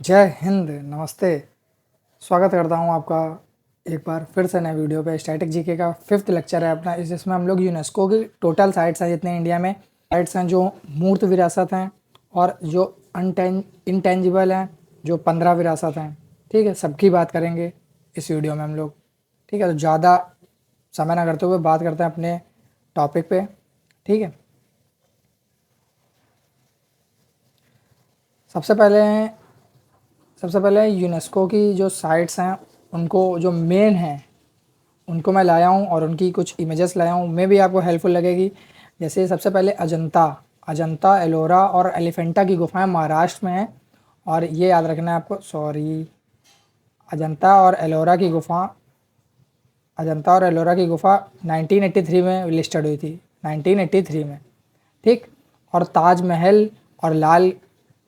जय हिंद, नमस्ते। स्वागत करता हूं आपका एक बार फिर से नए वीडियो पे। स्टैटिक जीके का 5th लेक्चर है अपना, जिसमें हम लोग यूनेस्को की टोटल साइट्स हैं जितने इंडिया में साइट्स हैं, जो मूर्त विरासत हैं और जो इंटेंजिबल हैं, जो 15 विरासत हैं। ठीक है, सबकी बात करेंगे इस वीडियो में हम लोग। ठीक है, तो ज़्यादा समय ना करते हुए बात करते हैं अपने टॉपिक पे। ठीक है, सबसे पहले यूनेस्को की जो साइट्स हैं, उनको जो मेन हैं उनको मैं लाया हूँ और उनकी कुछ इमेजेस लाया हूँ, मैं भी आपको हेल्पफुल लगेगी। जैसे सबसे पहले अजंता, एलोरा और एलिफेंटा की गुफाएं महाराष्ट्र में हैं। और ये याद रखना है आपको, अजंता और एलोरा की गुफा 1983 में लिस्टेड हुई थी, 1983 में। ठीक। और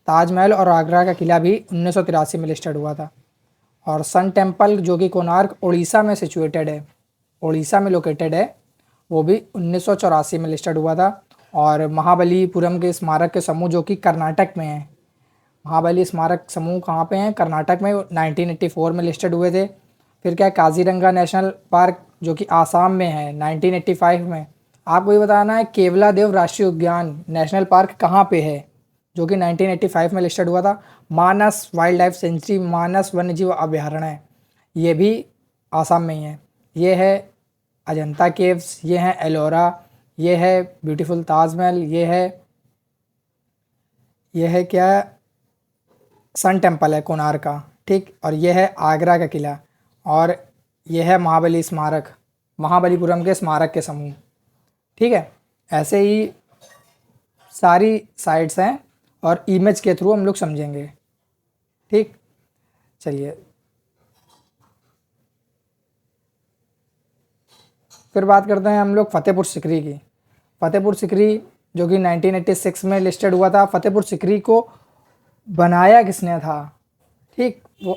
ताजमहल और आगरा का किला भी 1983 में लिस्टेड हुआ था। और सन टेम्पल जो कि कोणार्क उड़ीसा में सिचुएटेड है, उड़ीसा में लोकेटेड है, वो भी 1984 में लिस्टेड हुआ था। और महाबलीपुरम के स्मारक के समूह जो कि कर्नाटक में है, महाबली स्मारक समूह कहाँ पे हैं? कर्नाटक में, 1984 में लिस्टेड हुए थे। फिर क्या है, काजीरंगा नेशनल पार्क जो कि आसाम में है, 1985 में। आपको ये बताना है केवलादेव राष्ट्रीय उद्यान नेशनल पार्क कहाँ पे है, जो कि 1985 में लिस्टेड हुआ था। मानस वाइल्ड लाइफ सेंचुरी, मानस वन्यजीव अभयारण्य, ये भी आसाम में ही है। ये है अजंता केव्स, ये है एलोरा, ये है ब्यूटीफुल ताजमहल, ये है क्या, सन टेम्पल है कोणार्क का। ठीक। और ये है आगरा का किला, और ये है महाबलीपुरम के स्मारक के समूह। ठीक है, ऐसे ही सारी साइट्स हैं और इमेज के थ्रू हम लोग समझेंगे। ठीक, चलिए फिर बात करते हैं हम लोग फतेहपुर सीकरी की। फतेहपुर सीकरी जो कि 1986 में लिस्टेड हुआ था। फतेहपुर सीकरी को बनाया किसने था? ठीक, वो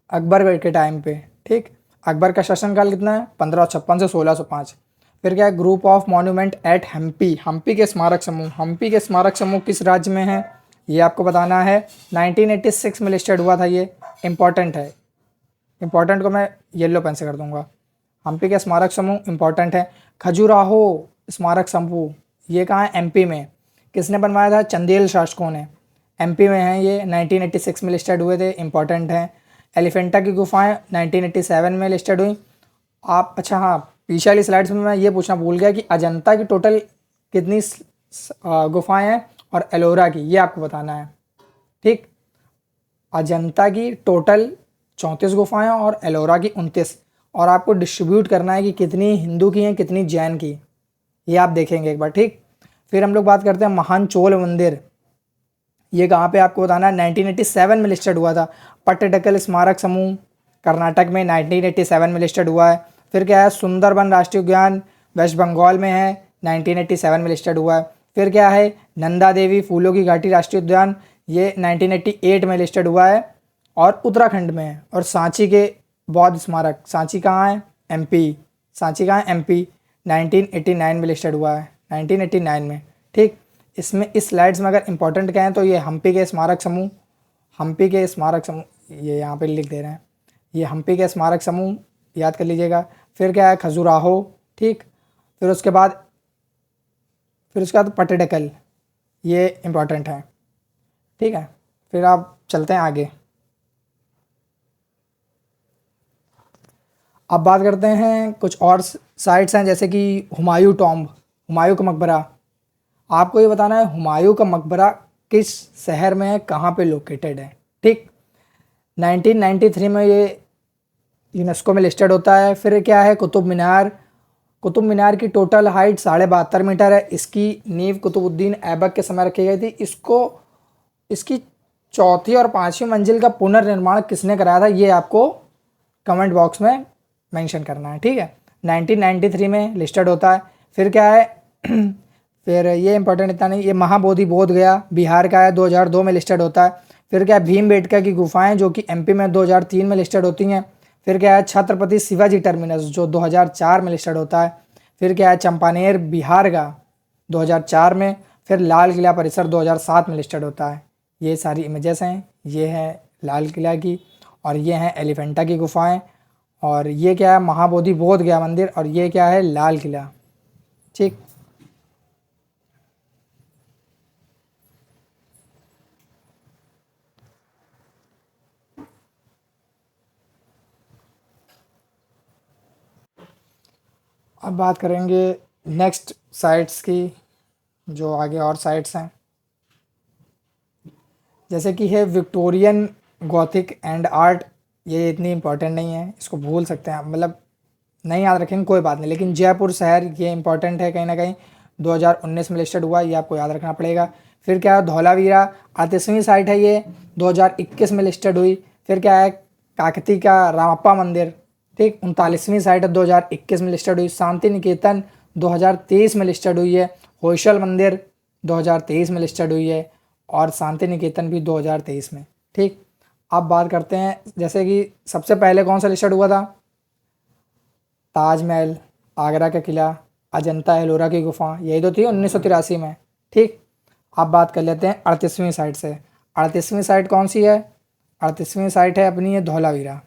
अकबर के टाइम पे। ठीक, अकबर का शासनकाल कितना है? 1556 से 1605। फिर क्या है, group of monument at Hampi के स्मारक समूह किस राज्य में है, ये आपको बताना है। 1986 में लिस्टेड हुआ था, ये इंपॉर्टेंट है। इंपॉर्टेंट को मैं येलो पेन से कर दूंगा। हम्पी के स्मारक समूह इंपॉर्टेंट है। खजुराहो स्मारक समूह, ये कहाँ है? एमपी में। किसने बनवाया था? चंदेल शासकों ने। एमपी में है ये, 1986 में लिस्टेड हुए थे, इंपॉर्टेंट हैं। एलिफेंटा की गुफाएं 1987 में लिस्टेड हुई। अच्छा हाँ, पीछे वाली स्लाइड्स में मैं ये पूछना भूल गया कि अजंता की टोटल कितनी गुफाएं हैं और एलोरा की, ये आपको बताना है। ठीक, अजंता की टोटल 34 गुफाएं और एलोरा की 29। और आपको डिस्ट्रीब्यूट करना है कि कितनी हिंदू की हैं, कितनी जैन की, ये आप देखेंगे एक बार। ठीक, फिर हम लोग बात करते हैं महान चोल मंदिर। ये कहाँ पे आपको बताना है? 1987 में लिस्टेड हुआ था। पट्टडकल स्मारक समूह कर्नाटक में 1987 में लिस्टेड हुआ है। फिर क्या है, सुंदरबन राष्ट्रीय उद्यान वेस्ट बंगाल में है, 1987 में लिस्टेड हुआ है। फिर क्या है, नंदा देवी फूलों की घाटी राष्ट्रीय उद्यान, ये 1988 में लिस्टेड हुआ है और उत्तराखंड में है। और सांची के बौद्ध स्मारक, सांची कहाँ है? एमपी। सांची कहाँ है? एमपी। 1989 में लिस्टेड हुआ है, 1989 में। ठीक, इसमें इस स्लाइड्स में अगर इंपॉर्टेंट क्या है तो ये हम्पी के स्मारक समूह, ये यहाँ पे लिख दे रहे हैं, ये हम्पी के स्मारक समूह याद कर लीजिएगा। फिर क्या है, खजुराहो। ठीक, फिर उसके बाद पट्टडकल, ये इंपॉर्टेंट है। ठीक है, फिर आप चलते हैं आगे। अब बात करते हैं कुछ और साइट्स हैं, जैसे कि हुमायूं टॉम्ब, हुमायूं का मकबरा। आपको ये बताना है हुमायूं का मकबरा किस शहर में है, कहाँ पे लोकेटेड है। ठीक, 1993 में ये यूनेस्को में लिस्टेड होता है। फिर क्या है, कुतुब मीनार की टोटल हाइट 72.5 मीटर है। इसकी नींव कुतुबुद्दीन ऐबक के समय रखी गई थी। इसकी चौथी और पांचवी मंजिल का पुनर्निर्माण किसने कराया था, ये आपको कमेंट बॉक्स में मेंशन करना है। ठीक है, 1993 में लिस्टेड होता है। फिर क्या है फिर ये इंपॉर्टेंट इतना नहीं, ये महाबोधि बोध गया बिहार का है, 2002 में लिस्टेड होता है। फिर क्या है, भीमबेटका की गुफाएं जो कि एमपी में 2003 में लिस्टेड होती हैं। फिर क्या है, छत्रपति शिवाजी टर्मिनस जो 2004 में लिस्टेड होता है। फिर क्या है, चंपानेर बिहार का 2004 में। फिर लाल किला परिसर 2007 में लिस्टेड होता है। ये सारी इमेजेस हैं, ये है लाल किला की और ये हैं एलिफेंटा की गुफाएं, और ये क्या है महाबोधि बोध गया मंदिर, और ये क्या है लाल किला। ठीक, अब बात करेंगे नेक्स्ट साइट्स की, जो आगे और साइट्स हैं, जैसे कि है विक्टोरियन गॉथिक एंड आर्ट। ये इतनी इम्पोर्टेंट नहीं है, इसको भूल सकते हैं आप, मतलब नहीं याद रखेंगे कोई बात नहीं, लेकिन जयपुर शहर ये इंपॉर्टेंट है, कहीं ना कहीं 2019 में लिस्टेड हुआ, ये आपको याद रखना पड़ेगा। फिर क्या है धौलावीरा 38वीं साइट है, ये 2021 में लिस्टेड हुई। फिर क्या है काकती का रामप्पा मंदिर, ठीक 39वीं साइट है, 2021 में लिस्टेड हुई। शांति निकेतन 2023 में लिस्टेड हुई है। होयसल मंदिर 2023 में लिस्टेड हुई है, और शांति निकेतन भी 2023 में। ठीक, अब बात करते हैं जैसे कि सबसे पहले कौन सा लिस्टेड हुआ था, ताजमहल, आगरा का किला, अजंता एलोरा की गुफा, यही तो थी 1983 में। ठीक, अब बात कर लेते हैं 38वीं साइट से। 38वीं साइट कौन सी है, 38वीं साइट है अपनी ये धौलावीरा।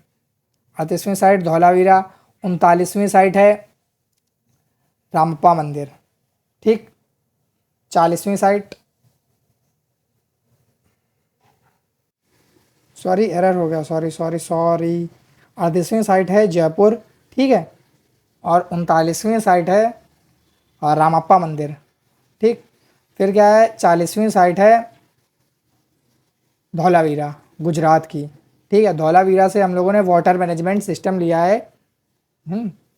38वीं साइट धौलावीरा। 39वीं साइट है रामप्पा मंदिर। ठीक, 40वीं साइट, सॉरी एरर हो गया, सॉरी सॉरी सॉरी, 38वीं साइट है जयपुर। ठीक है, और 39वीं साइट है रामप्पा मंदिर। ठीक, फिर क्या है 40वीं साइट है धौलावीरा गुजरात की। ठीक है, धौलावीरा से हम लोगों ने वाटर मैनेजमेंट सिस्टम लिया है।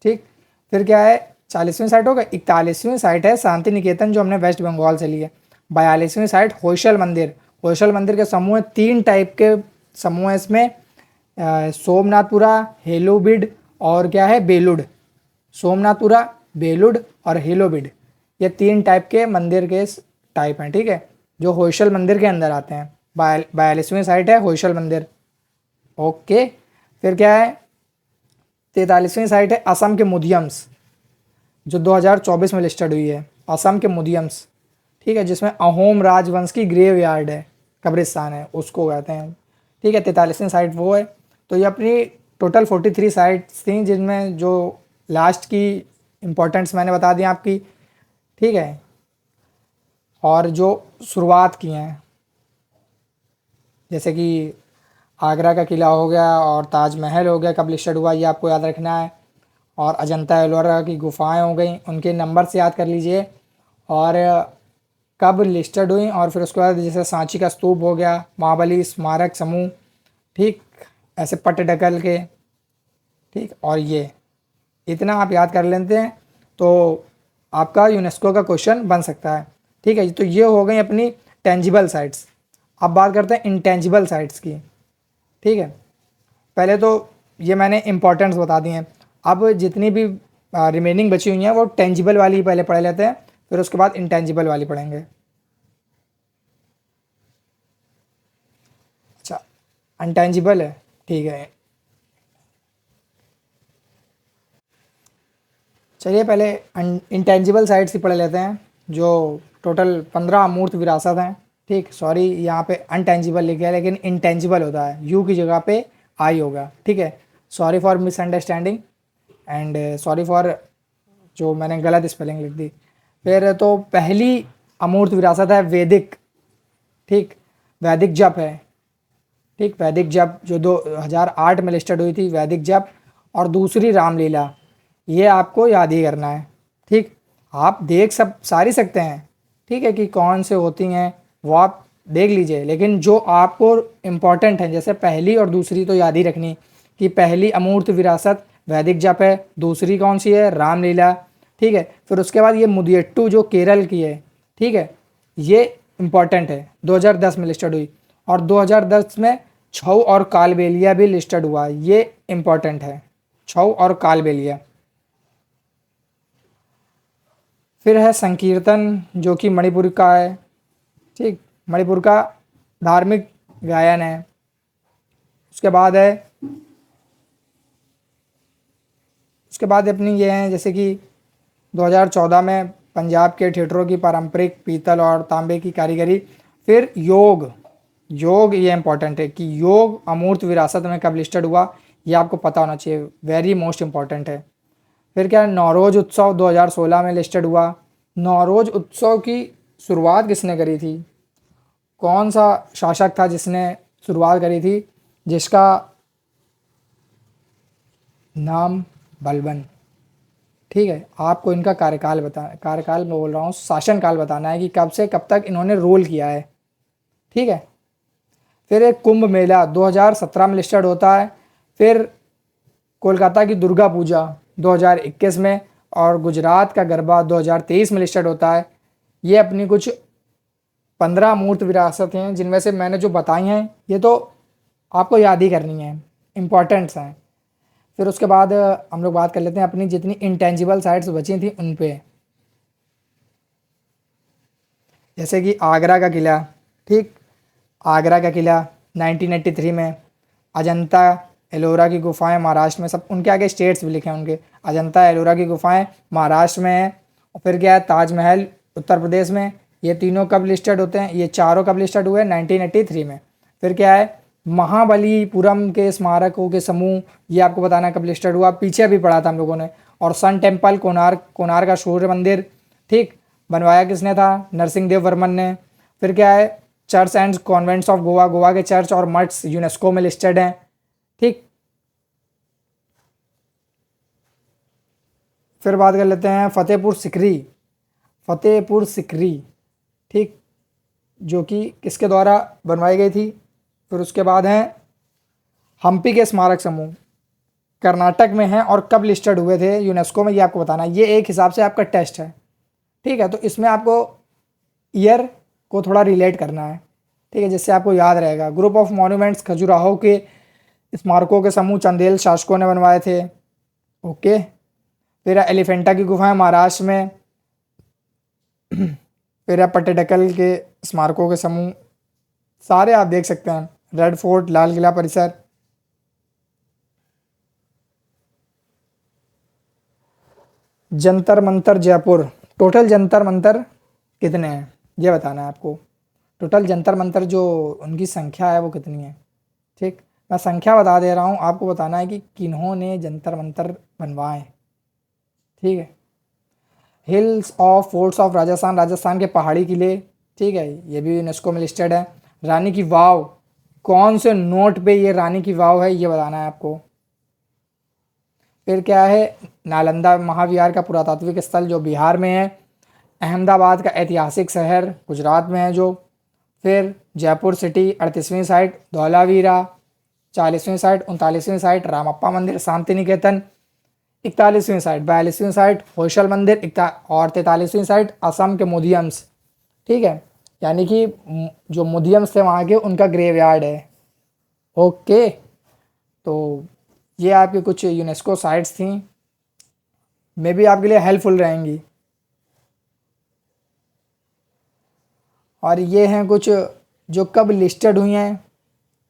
ठीक, फिर क्या है 40वीं साइट होगा। 41वीं साइट है शांति निकेतन, जो हमने वेस्ट बंगाल से ली है। 42वीं साइट होयसल मंदिर। होयसल मंदिर के समूह 3 टाइप के समूह है इसमें, सोमनाथपुरा, हेलोबिड और क्या है बेलुड। सोमनाथपुरा, बेलुड और हेलोबिड, ये 3 टाइप के मंदिर के टाइप हैं। ठीक है, जो होयसल मंदिर के अंदर आते हैं। 42वीं साइट है होयसल मंदिर। ओके, फिर क्या है 43वीं साइट है असम के म्यूजियम्स, जो 2024 में लिस्टेड हुई है। असम के म्यूजियम्स, ठीक है, जिसमें अहोम राजवंश की ग्रेव यार्ड है, कब्रिस्तान है, उसको कहते हैं। ठीक है, 43वीं साइट वो है। तो ये अपनी टोटल 43 साइट्स थी, जिनमें जो लास्ट की इम्पोर्टेंट्स मैंने बता दी आपकी। ठीक है, और जो शुरुआत की हैं, जैसे कि आगरा का किला हो गया और ताजमहल हो गया, कब लिस्टेड हुआ ये आपको याद रखना है। और अजंता एलोरा की गुफाएं हो गई, उनके नंबर से याद कर लीजिए, और कब लिस्टेड हुई। और फिर उसके बाद जैसे सांची का स्तूप हो गया, महाबली स्मारक समूह, ठीक, ऐसे पट्टडकल के। ठीक, और ये इतना आप याद कर लेते हैं तो आपका यूनेस्को का क्वेश्चन बन सकता है। ठीक है, तो ये हो गई अपनी टेंजिबल साइट्स। अब बात करते हैं इंटेंजिबल साइट्स की। ठीक है, पहले तो ये मैंने इंपॉर्टेंट्स बता दिए हैं। अब जितनी भी रिमेनिंग बची हुई हैं वो टेंजिबल वाली पहले पढ़ लेते हैं, फिर उसके बाद इंटेंजिबल वाली पढ़ेंगे। अच्छा, अनटेंजिबल है, ठीक है। चलिए पहले इंटेंजिबल साइट्स ही पढ़ लेते हैं, जो टोटल 15 अमूर्त विरासत हैं। ठीक, सॉरी यहाँ पे अनटेंजिबल लिखा है, लेकिन इंटेंजिबल होता है, यू की जगह पे आई होगा। ठीक है, sorry for misunderstanding and sorry for जो मैंने गलत स्पेलिंग लिख दी। फिर तो पहली अमूर्त विरासत है वैदिक। ठीक, वैदिक जप है। ठीक, वैदिक जप जो 2008 में लिस्टेड हुई थी, वैदिक जप। और दूसरी रामलीला, ये आपको याद ही करना है। ठीक, आप देख सब सारी सकते हैं, ठीक है, कि कौन से होती हैं वो आप देख लीजिए, लेकिन जो आपको इम्पॉर्टेंट है, जैसे पहली और दूसरी तो याद ही रखनी, कि पहली अमूर्त विरासत वैदिक जप है, दूसरी कौन सी है रामलीला। ठीक है, फिर उसके बाद ये मुदियट्टू जो केरल की है। ठीक है, ये इम्पॉर्टेंट है, 2010 में लिस्टेड हुई। और 2010 में छऊ और कालबेलिया भी लिस्टेड हुआ, ये इम्पॉर्टेंट है, छऊ और कालबेलिया। फिर है संकीर्तन, जो कि मणिपुर का है। ठीक, मणिपुर का धार्मिक गायन है। उसके बाद है अपनी ये हैं, जैसे कि 2014 में पंजाब के थिएटरों की पारंपरिक पीतल और तांबे की कारीगरी। फिर योग, योग ये इंपॉर्टेंट है कि योग अमूर्त विरासत में कब लिस्टेड हुआ, ये आपको पता होना चाहिए, वेरी मोस्ट इंपॉर्टेंट है। फिर क्या है, नौरोज उत्सव 2016 में लिस्टेड हुआ। नौरोज उत्सव की शुरुआत किसने करी थी, कौन सा शासक था जिसने शुरुआत करी थी, जिसका नाम बलबन। ठीक है, आपको इनका कार्यकाल मैं बोल रहा हूँ, शासनकाल बताना है कि कब से कब तक इन्होंने रोल किया है। ठीक है, फिर एक कुंभ मेला 2017 में लिस्टेड होता है। फिर कोलकाता की दुर्गा पूजा 2021 में, और गुजरात का गरबा 2023 में लिस्टेड होता है। ये अपनी कुछ 15 मूर्त विरासत हैं, जिनमें से मैंने जो बताई हैं ये तो आपको याद ही करनी है, इम्पॉर्टेंट्स हैं। फिर उसके बाद हम लोग बात कर लेते हैं अपनी जितनी इंटेंजिबल साइट्स बची थी उन पे, जैसे कि आगरा का किला। ठीक, आगरा का किला 1983 में, अजंता एलोरा की गुफाएं महाराष्ट्र में, सब उनके आगे स्टेट्स भी लिखे हैं उनके, अजंता एलोरा की गुफाएं महाराष्ट्र में है। और फिर क्या है, ताजमहल उत्तर प्रदेश में। ये तीनों कब लिस्टेड होते हैं, ये चारों कब लिस्टेड हुए, 1983 में। फिर क्या है, महाबलीपुरम के स्मारकों के समूह, ये आपको बताना कब लिस्टेड हुआ, पीछे अभी पढ़ा था हम लोगों ने। और सन टेम्पल कोणार्क का सूर्य मंदिर, ठीक, बनवाया किसने था, नरसिंह देव वर्मन ने। फिर क्या है, church and convents of Goa, Goa के चर्च और मठ्स यूनेस्को में लिस्टेड हैं। ठीक, फिर बात कर लेते हैं फतेहपुर सिकरी। फतेहपुर सिकरी, ठीक, जो कि किसके द्वारा बनवाई गई थी। फिर उसके बाद हैं हम्पी के स्मारक समूह, कर्नाटक में हैं और कब लिस्टेड हुए थे यूनेस्को में, ये आपको बताना है। ये एक हिसाब से आपका टेस्ट है। ठीक है, तो इसमें आपको ईयर को थोड़ा रिलेट करना है। ठीक है, जिससे आपको याद रहेगा। ग्रुप ऑफ मॉन्यूमेंट्स, खजुराहो के स्मारकों के समूह चंदेल शासकों ने बनवाए थे। ओके, फिर एलिफेंटा की गुफाएं महाराष्ट्र में। फिर है पट्टडकल के स्मारकों के समूह, सारे आप देख सकते हैं, रेड फोर्ट, लाल किला परिसर। जंतर मंतर जयपुर, टोटल जंतर मंतर कितने हैं ये बताना है आपको। टोटल जंतर मंतर जो उनकी संख्या है वो कितनी है। ठीक, मैं संख्या बता दे रहा हूँ, आपको बताना है कि किन्होंने जंतर मंतर बनवाए। ठीक है, hills of forts of Rajasthan, Rajasthan के पहाड़ी किले। ठीक है, ये भी यूनेस्को में लिस्टेड है। रानी की वाव, कौन से नोट पे ये रानी की वाव है ये बताना है आपको। फिर क्या है, नालंदा महाविहार का पुरातात्विक स्थल जो बिहार में है। अहमदाबाद का ऐतिहासिक शहर गुजरात में है जो। फिर जयपुर सिटी 38वीं साइट, धौलावीरा 40वीं साइट, 39वीं साइट रामप्पा मंदिर शांति निकेतन, 41वीं साइट, 42वीं साइट होयसल मंदिर, और 43वीं साइट असम के म्यूजियम्स। ठीक है, यानी कि जो म्यूजियम्स थे वहाँ के उनका ग्रेवयार्ड है। ओके, तो ये आपकी कुछ यूनेस्को साइट्स थी, मे भी आपके लिए हेल्पफुल रहेंगी। और ये हैं कुछ जो कब लिस्टेड हुई हैं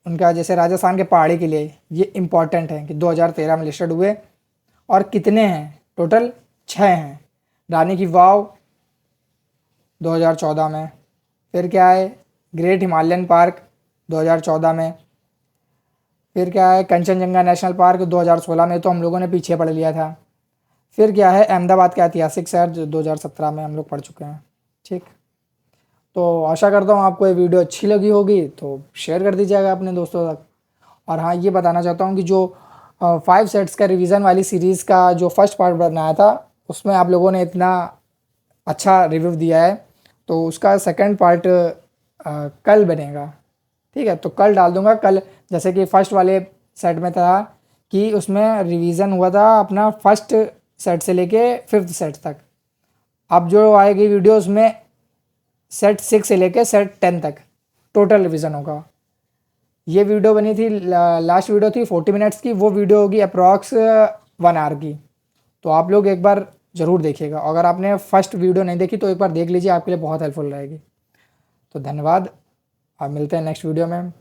उनका, जैसे राजस्थान के पहाड़ी किले, ये इम्पॉर्टेंट है कि 2013 में लिस्टेड हुए। और कितने हैं, टोटल 6 हैं। रानी की वाव 2014 में। फिर क्या है, ग्रेट हिमालयन पार्क 2014 में। फिर क्या है, कंचनजंगा नेशनल पार्क 2016 में, तो हम लोगों ने पीछे पढ़ लिया था। फिर क्या है, अहमदाबाद का ऐतिहासिक शहर जो 2017 में हम लोग पढ़ चुके हैं। ठीक, तो आशा करता हूँ आपको ये वीडियो अच्छी लगी होगी, तो शेयर कर दीजिएगा अपने दोस्तों तक। और हाँ, ये बताना चाहता हूँ कि जो 5 सेट्स का रिवीजन वाली सीरीज़ का जो फर्स्ट पार्ट बनाया था उसमें आप लोगों ने इतना अच्छा रिव्यू दिया है, तो उसका सेकंड पार्ट कल बनेगा। ठीक है, तो कल डाल दूँगा। कल जैसे कि फ़र्स्ट वाले सेट में था कि उसमें रिवीजन हुआ था अपना फर्स्ट सेट से लेके 5th सेट तक। अब जो आएगी वीडियो उसमें सेट 6 से लेके सेट 10 तक टोटल रिवीजन होगा। ये वीडियो बनी थी, लास्ट वीडियो थी 40 मिनट्स की, वो वीडियो होगी अप्रॉक्स 1 आवर की। तो आप लोग एक बार ज़रूर देखिएगा। अगर आपने फर्स्ट वीडियो नहीं देखी तो एक बार देख लीजिए, आपके लिए बहुत हेल्पफुल रहेगी। तो धन्यवाद, आप मिलते हैं नेक्स्ट वीडियो में।